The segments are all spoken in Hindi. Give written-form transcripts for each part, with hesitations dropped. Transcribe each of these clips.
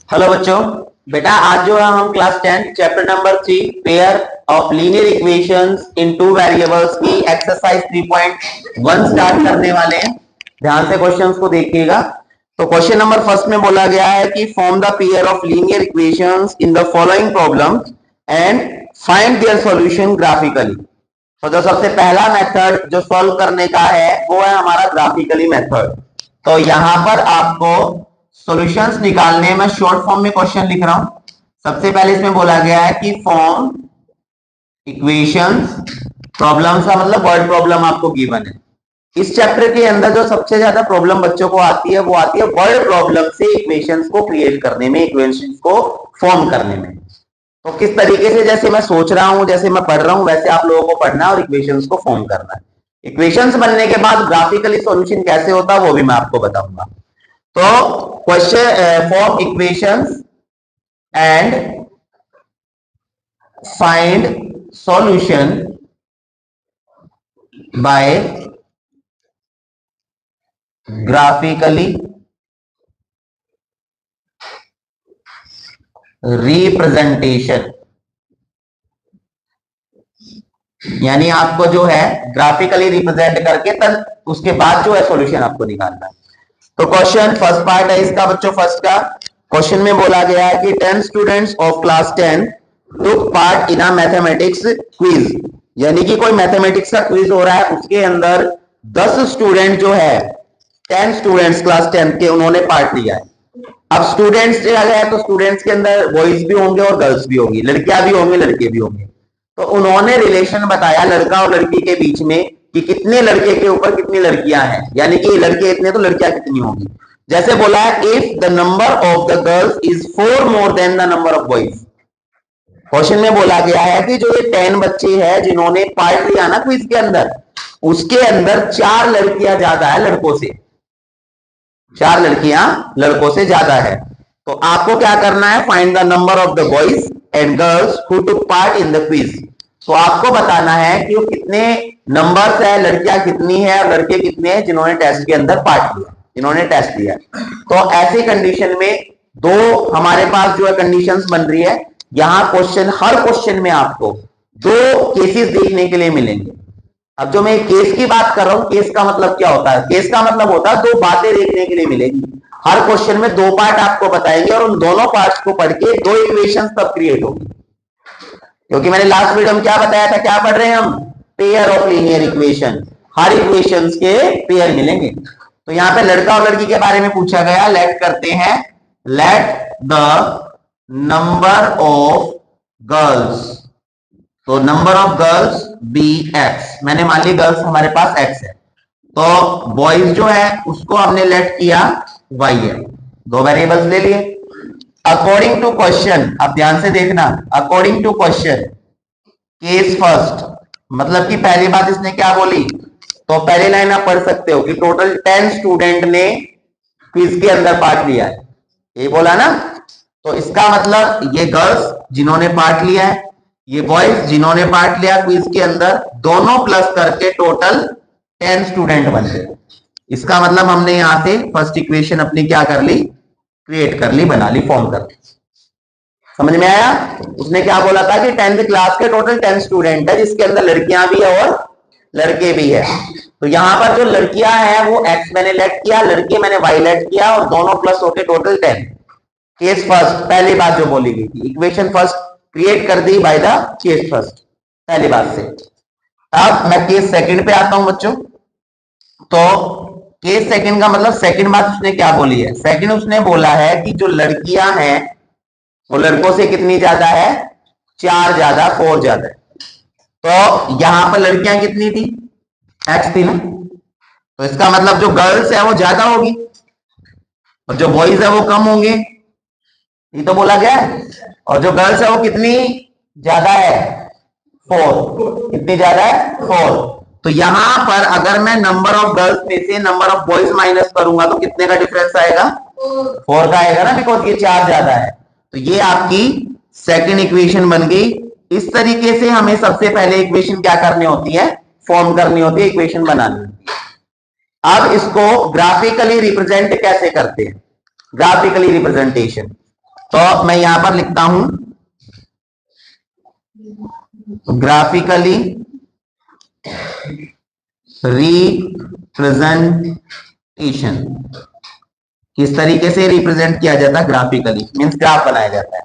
हेलो बच्चों। बेटा आज जो है हम class 10 chapter number 3 pair of linear equations in two variables की एक्सरसाइज 3.1 स्टार्ट करने वाले हैं। ध्यान से क्वेश्चंस को देखिएगा। तो क्वेश्चन नंबर फर्स्ट में बोला गया है कि form the pair of linear equations in the following problems and find their solution graphically. तो जो सबसे पहला मेथड जो सॉल्व करने का है वो है हमारा ग्राफिकली मेथड। तो यहां पर आपको सॉल्यूशंस निकालने में शॉर्ट फॉर्म में क्वेश्चन लिख रहा हूं। सबसे पहले इसमें बोला गया है कि फॉर्म इक्वेशंस, प्रॉब्लम का मतलब वर्ड प्रॉब्लम आपको गिवन है। इस चैप्टर के अंदर जो सबसे ज्यादा प्रॉब्लम बच्चों को आती है वो आती है वर्ड प्रॉब्लम से इक्वेशंस को क्रिएट करने में, इक्वेशंस को फॉर्म करने में। तो किस तरीके से, जैसे मैं सोच रहा हूं, जैसे मैं पढ़ रहा हूं, वैसे आप लोगों को पढ़ना है और इक्वेशंस को फॉर्म करना है। इक्वेशंस बनने के बाद ग्राफिकली सॉल्यूशन कैसे होता है वो भी मैं आपको बताऊंगा। तो question form equations and find solution bye graphically representation. यानी आपको जो है ग्राफिकली रिप्रेजेंट करके तब उसके बाद जो है सॉल्यूशन आपको निकालना है। तो क्वेश्चन फर्स्ट पार्ट है इसका बच्चों। फर्स्ट का क्वेश्चन में बोला गया है कि 10 students of class 10 took part in a mathematics quiz. यानी कि कोई मैथमेटिक्स का क्विज हो रहा है, उसके अंदर 10 स्टूडेंट जो है, 10 स्टूडेंट्स क्लास 10 के, उन्होंने पार्ट लिया है। अब स्टूडेंट्स जो है तो स्टूडेंट्स के अंदर बॉयज भी होंगे और गर्ल्स भी होंगी, लड़कियां भी होंगे लड़के भी होंगे। तो उन्होंने रिलेशन बताया लड़का और लड़की के बीच में कि कितने लड़के के ऊपर कितनी लड़कियां हैं, यानी कि लड़के इतने तो लड़कियां कितनी होंगी। जैसे बोला है if the number of the girls is 4 more than the number of boys. Question में बोला गया है कि जो ये 10 बच्चे हैं जिन्होंने पार्ट लिया ना क्विज के अंदर, उसके अंदर 4 लड़कियां ज्यादा है लड़कों से, 4 लड़कियां लड़कों से ज्यादा है। तो आपको क्या करना है, find the number of the boys and girls who took part in the quiz. तो आपको बताना है कि वो कितने नंबर्स है, लड़कियां कितनी है और लड़के कितने हैं जिन्होंने टेस्ट के अंदर पार्ट लिया, जिन्होंने टेस्ट लिया। तो ऐसी कंडीशन में दो हमारे पास जो है कंडीशंस बन रही है। यहां क्वेश्चन, हर क्वेश्चन में आपको 2 केसेस देखने के लिए मिलेंगे। अब जो मैं केस की बात कर रहा हूं, केस का मतलब क्या होता है? केस का मतलब होता है 2 बातें देखने के लिए मिलेगी। हर क्वेश्चन में 2 पार्ट आपको बताएंगे और उन दोनों पार्ट्स को पढ़ के 2 इक्वेशंस तब क्रिएट होगी। क्योंकि मैंने लास्ट वीडियो में क्या बताया था, क्या पढ़ रहे हैं हम? Pair of linear equation. Her equations के पेयर मिलेंगे। तो यहां पे लड़का और लड़की के बारे में पूछा गया। लेट करते हैं, let the number of girls, तो number of girls be x. मैंने मान ली गर्ल्स हमारे पास एक्स है, तो बॉयज जो है उसको हमने लेट किया वाई है। 2 वेरिएबल्स ले लिए। अकॉर्डिंग टू क्वेश्चन, अब ध्यान से देखना, according to question case first, मतलब कि पहली बात इसने क्या बोली, तो पहली लाइन आप पढ़ सकते हो कि टोटल 10 स्टूडेंट ने क्विज के अंदर पार्ट लिया है, ये बोला ना। तो इसका मतलब ये गर्ल्स जिन्होंने पार्ट लिया है, ये बॉयज जिन्होंने पार्ट लिया क्विज के अंदर, दोनों प्लस करके टोटल 10 स्टूडेंट बन गए। इसका मतलब हमने यहां से फर्स्ट इक्वेशन अपनी क्या कर ली, क्रिएट कर ली, बना ली, फॉर्म कर ली। समझ में आया? उसने क्या बोला था कि 10th क्लास के टोटल 10 स्टूडेंट है, जिसके अंदर लड़कियां भी है और लड़के भी है। तो यहां पर जो लड़कियां हैं वो एक्स मैंने लेट किया, लड़के मैंने वाई लेट किया, और दोनों प्लस होके टोटल 10। केस फर्स्ट, पहली बात जो बोली गई थी, इक्वेशन फर्स्ट क्रिएट कर दी बाय द केस फर्स्ट, पहली बात से। अब मैं केस सेकंड पे आता हूं बच्चों। तो केस सेकंड का मतलब सेकंड बात उसने क्या बोली है? सेकंड उसने बोला है कि जो लड़कियां हैं वो लड़कों से कितनी ज्यादा है? 4 ज्यादा, 4 ज्यादा है। तो यहां पर लड़कियां कितनी थी? एक्स थी ना। तो इसका मतलब जो गर्ल्स है वो ज्यादा होगी और जो बॉयज है वो कम होंगे, ये तो बोला गया है। और जो गर्ल्स है वो कितनी ज्यादा है? 4। कितनी ज्यादा है? 4। तो यहां पर अगर मैं नंबर ऑफ गर्ल्स में से नंबर ऑफ बॉयज माइनस करूंगा तो कितने का डिफरेंस आएगा? 4 का आएगा ना, बिकॉज ये 4 ज्यादा है। तो ये आपकी सेकंड इक्वेशन बन गई। इस तरीके से हमें सबसे पहले इक्वेशन क्या करनी होती है? फॉर्म करनी होती है, इक्वेशन बनानी होती है। अब इसको ग्राफिकली रिप्रेजेंट कैसे करते हैं? ग्राफिकली रिप्रेजेंटेशन, तो मैं यहां पर लिखता हूं ग्राफिकली रिप्रेजेंटेशन। किस तरीके से रिप्रेजेंट किया जाता है? ग्राफिकली, मींस ग्राफ बनाया जाता है।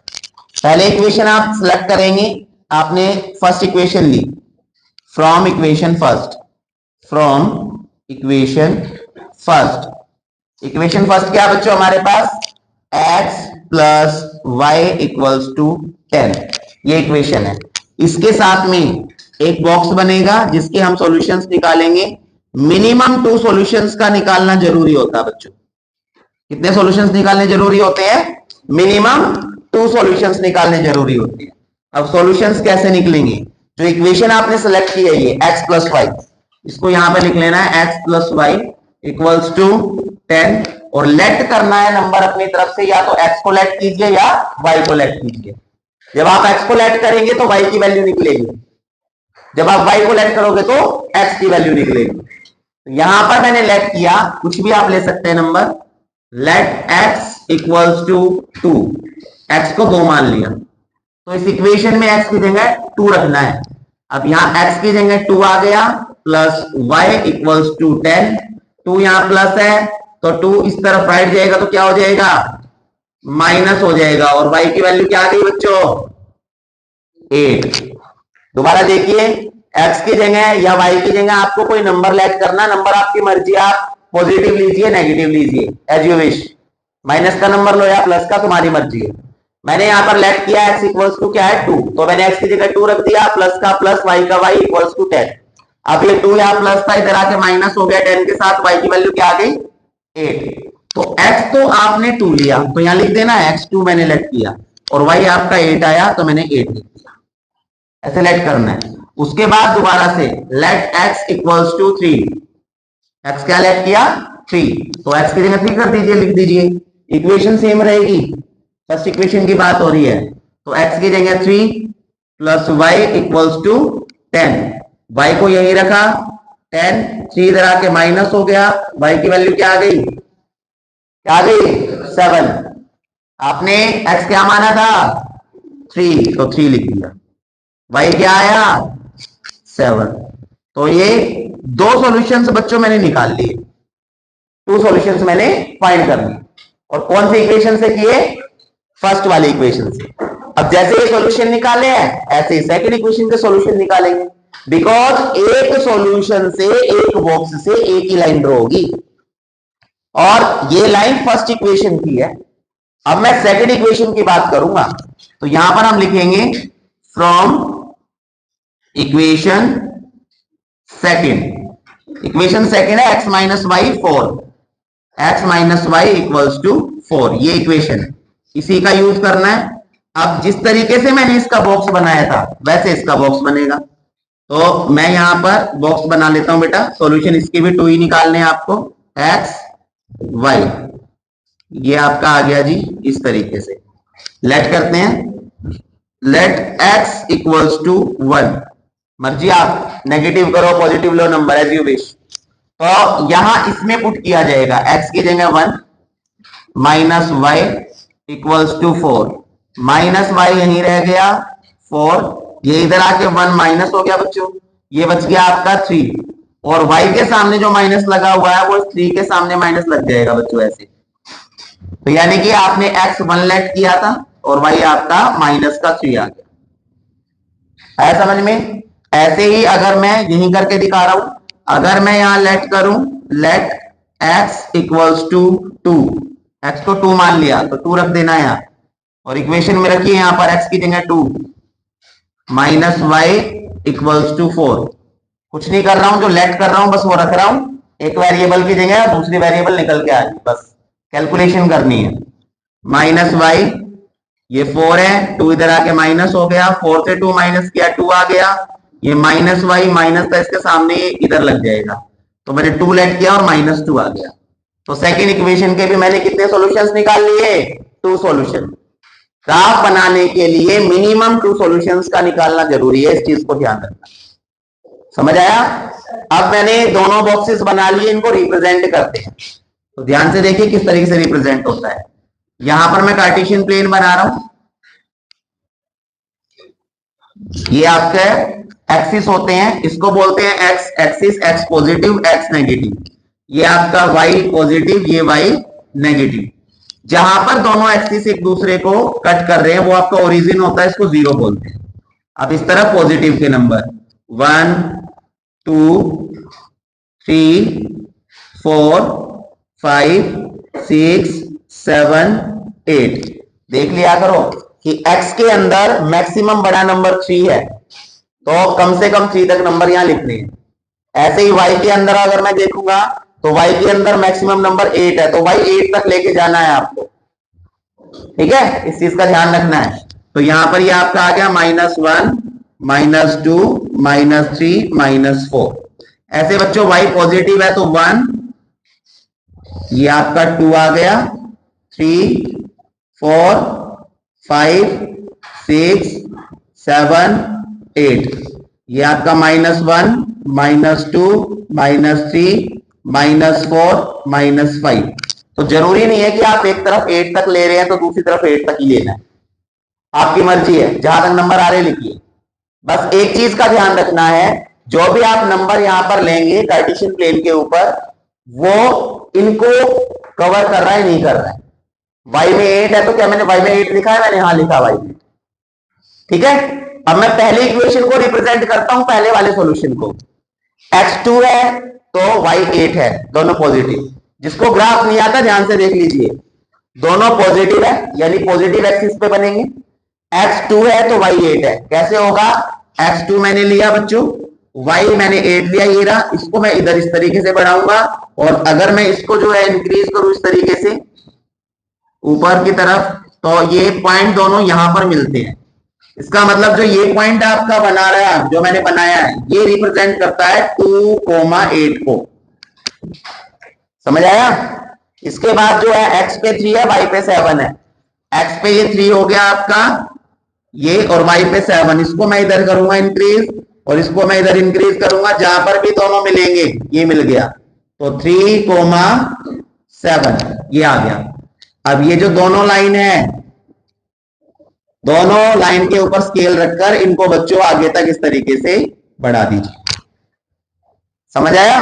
पहले इक्वेशन आप सिलेक्ट करेंगे। आपने फर्स्ट इक्वेशन ली, from equation first, from equation first. Equation first क्या बच्चों हमारे पास? x plus y equals to 10, ये इक्वेशन है। इसके साथ में एक बॉक्स बनेगा जिसके हम सॉल्यूशंस निकालेंगे। मिनिमम 2 सॉल्यूशंस का निकालना जरूरी होता है बच्चों। कितने सॉल्यूशंस निकालने जरूरी होते हैं? मिनिमम 2 सॉल्यूशंस निकालने जरूरी होते हैं। अब सॉल्यूशंस कैसे निकलेंगे? जो इक्वेशन आपने सेलेक्ट की है ये x प्लस वाई, इसको यहां पे लिख लेना है x plus y equals to 10, और लेट करना है नंबर अपनी तरफ से। या तो x को लेट कीजिए या y को लेट कीजिए। जब आप x को लेट करेंगे तो y की वैल्यू निकलेगी, जब आप y को लेट करोगे तो x की वैल्यू निकलेगी। यहां पर मैंने लेट किया, कुछ भी आप ले सकते हैं number. Let x equals to 2, x को 2 मान लिया, तो इस इक्वेशन में x की जगह 2 रखना है। अब यहां x की जगह 2 आ गया, प्लस y इक्वल्स टू 10, 2 यहां प्लस है तो 2 इस तरफ राइट जाएगा तो क्या हो जाएगा? माइनस हो जाएगा। और y की वैल्यू क्या आ गई बच्चों? 8। दोबारा देखिए, x की जगह या y की जगह आपको कोई नंबर लेट करना, नंबर आपकी मर्जी, आप पॉजिटिव लीजिए नेगेटिव लीजिए एज यू विश, माइनस का नंबर लो या प्लस का, तुम्हारी मर्जी है। मैंने यहां पर लेट किया x इक्वल्स टू क्या है? 2, तो मैंने x की जगह 2 रख दिया, प्लस का प्लस, y का y इक्वल्स टू 10। अब ये 2 यहां प्लस था, इधर आके माइनस हो गया 10 के साथ, y की वैल्यू क्या आ गई? 8। तो x तो आपने 2 लिया तो यहां लिख देना x 2 मैंने लेट किया, और y आपका 8 आया तो मैंने 8 लिख दिया। ऐसे लेट करना है। उसके बाद दोबारा से let x equals to 3, x क्या लेट किया? 3, तो x की जगह 3 कर दीजिए, लिख दीजिए, इक्वेशन सेम रहेगी। फर्स्ट इक्वेशन की बात हो रही है, तो x की जगह 3 plus y equals to 10, y को यही रखा 10, 3 इधर आके माइनस हो गया, y की वैल्यू क्या आ गई? क्या आ गई? 7। आपने x क्या माना था? 3, तो 3 लिख दिया, y क्या आया? 7। तो ये 2 सॉल्यूशंस बच्चों मैंने निकाल लिए, 2 सॉल्यूशंस मैंने फाइंड कर लिए। और कौन से इक्वेशन से किए? फर्स्ट वाले इक्वेशन से। अब जैसे ये सॉल्यूशन निकाले हैं, ऐसे ही सेकंड इक्वेशन के सॉल्यूशन निकालेंगे, बिकॉज एक सॉल्यूशन से, एक बॉक्स से एक ही लाइन ड्रॉ होगी, और ये लाइन फर्स्ट इक्वेशन की है। अब मैं सेकंड इक्वेशन की बात करूंगा, तो यहां पर हम लिखेंगे from equation second. Equation second है x minus y 4, x minus y equals to 4, ये इक्वेशन है, इसी का यूज करना है। अब जिस तरीके से मैंने इसका बॉक्स बनाया था वैसे इसका बॉक्स बनेगा, तो मैं यहां पर बॉक्स बना लेता हूं बेटा। सॉल्यूशन इसके भी 2 ही निकालने हैं आपको, x y, ये आपका आ गया जी। इस तरीके से लेट करते हैं, लेट x इक्वल्स टू 1, मर्जी आप नेगेटिव करो पॉजिटिव लो, नंबर एज यू विश। तो यहां इसमें पुट किया जाएगा x की जगह 1 minus y equals to 4, minus y यहीं रह गया 4, ये इधर आके 1 माइनस हो गया बच्चों, ये बच गया आपका 3, और y के सामने जो माइनस लगा हुआ है वो 3 के सामने माइनस लग जाएगा बच्चों ऐसे। तो यानी कि आपने x 1 लेट किया था और y आपका माइनस का 3 आ गया। आया समझ में? ऐसे ही अगर मैं यहीं करके दिखा रहा हूं, अगर मैं यहां लेट करूं, let x equals to 2, x को 2 मान लिया तो 2 रख देना यहां, और इक्वेशन में रखिए यहां पर x की जगह 2 माइनस वाई इक्वल्स टू 4। कुछ नहीं कर रहा हूं, जो लेट कर रहा हूं बस वो रख रहा हूं, एक वेरिएबल की जगह दूसरी वेरिएबल निकल के आ गई, बस कैलकुलेशन करनी है। माइनस वाई, ये 4 है, 2 इधर आके माइनस हो गया, 4 से 2 माइनस किया 2 आ गया, ये माइनस वाई माइनस का इसके सामने इधर लग जाएगा, तो मैंने 2 लेट किया और माइनस 2 आ गया। तो सेकेंड इक्वेशन के भी मैंने कितने सॉल्यूशंस निकाल लिए? 2 सॉल्यूशन। ग्राफ बनाने के लिए मिनिमम 2 सॉल्यूशंस का निकालना जरूरी है, इस चीज को ध्यान रखना। समझ आया? अब मैंने दोनों बॉक्सेस बना लिए, इनको रिप्रेजेंट करते हैं, तो ध्यान से देखिए किस तरीके से रिप्रेजेंट होता है। यहां पर मैं कार्टेशियन प्लेन बना रहा हूं, ये आपके एक्सिस होते हैं, इसको बोलते हैं x axis, x positive x negative, ये आपका वाई पॉजिटिव ये वाई नेगेटिव। जहां पर दोनों एक्सिस एक दूसरे को कट कर रहे हैं वो आपका ओरिजिन होता है, इसको जीरो बोलते हैं। अब इस तरह पॉजिटिव के नंबर 1 2 3 4 5 6 7 8 देख लिया करो कि x के अंदर मैक्सिमम बड़ा नंबर 3 है, तो कम से कम 3 तक नंबर यहां लिखने हैं। ऐसे ही y के अंदर अगर मैं देखूंगा तो y के अंदर मैक्सिमम नंबर 8 है, तो y 8 तक लेके जाना है आपको, ठीक है, इस चीज का ध्यान रखना है। तो यहां पर ये आपका आ गया -1 -2 -3 -4। ऐसे बच्चों y पॉजिटिव है तो 1, ये आपका 2 आ गया, 3 4 5 6 7 8, ये आपका -1 -2 -3 -4 -5। तो जरूरी नहीं है कि आप एक तरफ 8 तक ले रहे हैं तो दूसरी तरफ 8 तक ही लेना है, आपकी मर्जी है, जहां तक नंबर आ रहे लिखिए। बस एक चीज का ध्यान रखना है, जो भी आप नंबर यहां पर लेंगे कार्टेशियन प्लेन के ऊपर, वो इनको कवर कर रहा है नहीं कर रहा है। y में 8 है तो क्या मैंने y में 8 लिखा है, मैंने यहां लिखा y में, ठीक है। अब मैं पहले इक्वेशन को रिप्रेजेंट करता हूं, पहले वाले सॉल्यूशन को, x2 है तो y 8 है, दोनों पॉजिटिव। जिसको ग्राफ नहीं आता ध्यान से देख लीजिए, दोनों पॉजिटिव है यानी पॉजिटिव एक्सिस पे बनेंगे। x2 है तो y 8 है, कैसे होगा, x2 मैंने लिया बच्चों, y मैंने 8 लिया, ये रहा, इसको मैं इधर इस तरीके से बढ़ाऊंगा, और अगर मैं इसको जो है इंक्रीज करूं इस तरीके से ऊपर की तरफ, तो ये पॉइंट दोनों यहां पर मिलते हैं। इसका मतलब जो ये पॉइंट आपका बना रहा है, जो मैंने बनाया है, ये रिप्रेजेंट करता है 2,8 को, समझ आया। इसके बाद जो है x पे 3 है, y पे 7 है, x पे ये 3 हो गया आपका ये, और y पे 7, इसको मैं इधर करूंगा इंक्रीज, और इसको मैं इधर इंक्रीज करूंगा, जहां पर भी दोनों मिलेंगे ये मिल गया, तो 3,7 ये आ गया। अब ये जो दोनों लाइन है, दोनों लाइन के ऊपर स्केल रखकर इनको बच्चों आगे तक इस तरीके से बढ़ा दीजिए, समझ आया।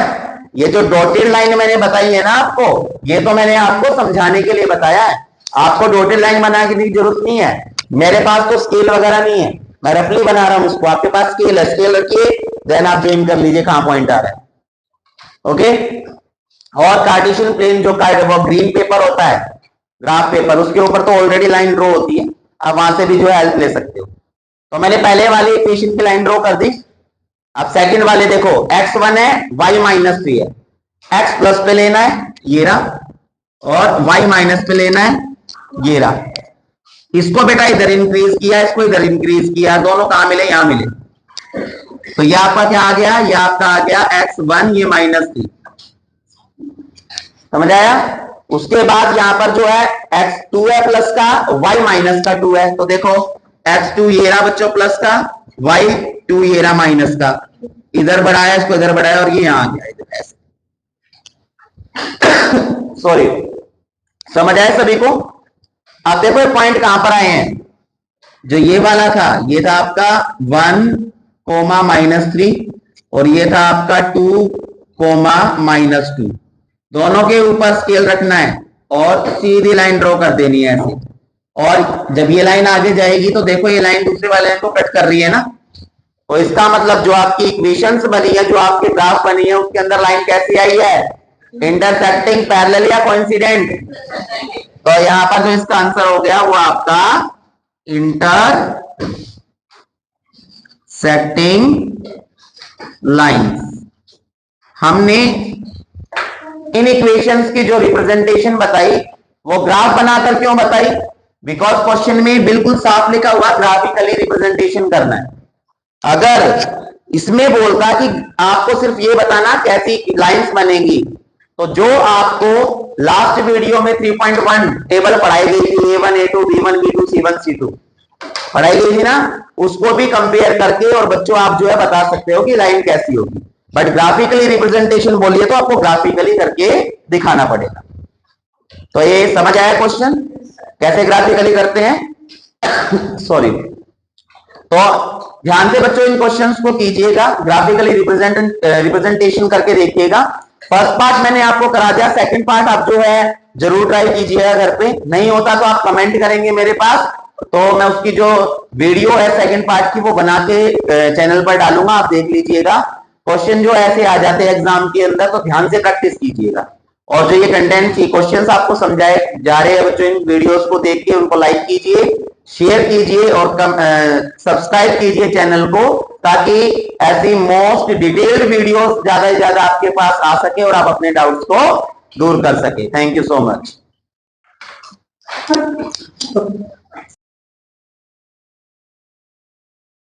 ये जो डॉटेड लाइन मैंने बताई है ना आपको, ये तो मैंने आपको समझाने के लिए बताया है, आपको डॉटेड लाइन बनाने की जरूरत नहीं है। मेरे पास तो स्केल वगैरह नहीं है, मैं रफली बना रहा हूं उसको, आपके पास स्केल है, स्केल रखिए, देन आप ज्वाइन कर लीजिए कहां पॉइंट आ रहा है, ओके। और कार्टेशियन प्लेन जो वो ग्रीन पेपर होता है, ग्राफ पेपर, उसके ऊपर तो ऑलरेडी लाइन ड्रॉ होती है, आप वहां से भी जो है हेल्प ले सकते हो। तो मैंने पहले वाली इक्वेशन की लाइन ड्रॉ कर दी। अब सेकंड वाले देखो, x1 है y -3 है, x प्लस पे लेना है ये रहा, और y माइनस पे लेना है ये रहा। इसको बेटा इधर इंक्रीज किया, इसको इधर इंक्रीज किया, दोनों कहां मिले, यहां मिले, तो ये आपका क्या आ गया, ये आपका आ गया x1 ये -3, समझ आया। उसके बाद यहां पर जो है x2 है प्लस का, y माइनस का 2 है, तो देखो x2 ये रहा बच्चों प्लस का, y2 ये रहा माइनस का, इधर बढ़ाया, इसको इधर बढ़ाया, और ये यहां आ गया इधर ऐसे सॉरी, समझ आया सभी को। अब देखो पॉइंट कहां पर आए हैं, जो ये वाला था ये था आपका 1,-3, और ये था आपका 2,-2, दोनों के ऊपर स्केल रखना है और सीधी लाइन ड्रॉ कर देनी है ऐसे। और जब ये लाइन आगे जाएगी तो देखो ये लाइन दूसरे वाले लाइन को कट कर रही है ना, तो इसका मतलब जो आपकी इक्वेशंस बनी है, जो आपके ग्राफ बनी है, उसके अंदर लाइन कैसी आई है, इंटरसेक्टिंग, पैरेलल या कोइंसिडेंट। तो यहां पर जो इसका आंसर हो गया वो आपका इंटरसेक्टिंग लाइंस। हमने इन इक्वेशंस की जो रिप्रेजेंटेशन बताई वो ग्राफ बनाकर क्यों बताई, बिकॉज क्वेश्चन में बिल्कुल साफ लिखा हुआ ग्राफिकली रिप्रेजेंटेशन करना है। अगर इसमें बोलता कि आपको सिर्फ ये बताना कैसी लाइंस बनेगी, तो जो आपको लास्ट वीडियो में 3.1 टेबल पढ़ाई गई थी, A1 A2 B1 B2 C1 C2 पढ़ाई गई थी ना, उसको भी कंपेयर करके और बच्चों आप जो है बता सकते हो कि लाइन कैसी होगी। बट ग्राफिकली रिप्रेजेंटेशन बोलिए तो आपको ग्राफिकली करके दिखाना पड़ेगा। तो ये समझ आया क्वेश्चन, कैसे ग्राफिकली करते हैं सॉरी। तो ध्यान से बच्चों इन क्वेश्चंस को कीजिएगा, ग्राफिकली रिप्रेजेंटेशन करके देखिएगा। फर्स्ट पार्ट मैंने आपको करा दिया, सेकंड पार्ट आप जो है जरूर ट्राई कीजिएगा घर पे। नहीं होता तो आप कमेंट करेंगे मेरे पास, तो मैं उसकी जो वीडियो है सेकंड पार्ट की वो बना के चैनल पर डालूंगा, आप देख लीजिएगा। क्वेश्चन जो ऐसे आ जाते हैं एग्जाम के अंदर, तो ध्यान से प्रैक्टिस कीजिएगा। और जो ये कंटेंट की क्वेश्चंस आपको समझाए जा रहे हैं बच्चों, इन वीडियोस को देख के उनको लाइक कीजिए, शेयर कीजिए और सब्सक्राइब कीजिए चैनल को, ताकि ऐसी मोस्ट डिटेल्ड वीडियोस ज्यादा से ज्यादा आपके पास आ सके और आप अपने डाउट्स को दूर कर सके। Thank you so much.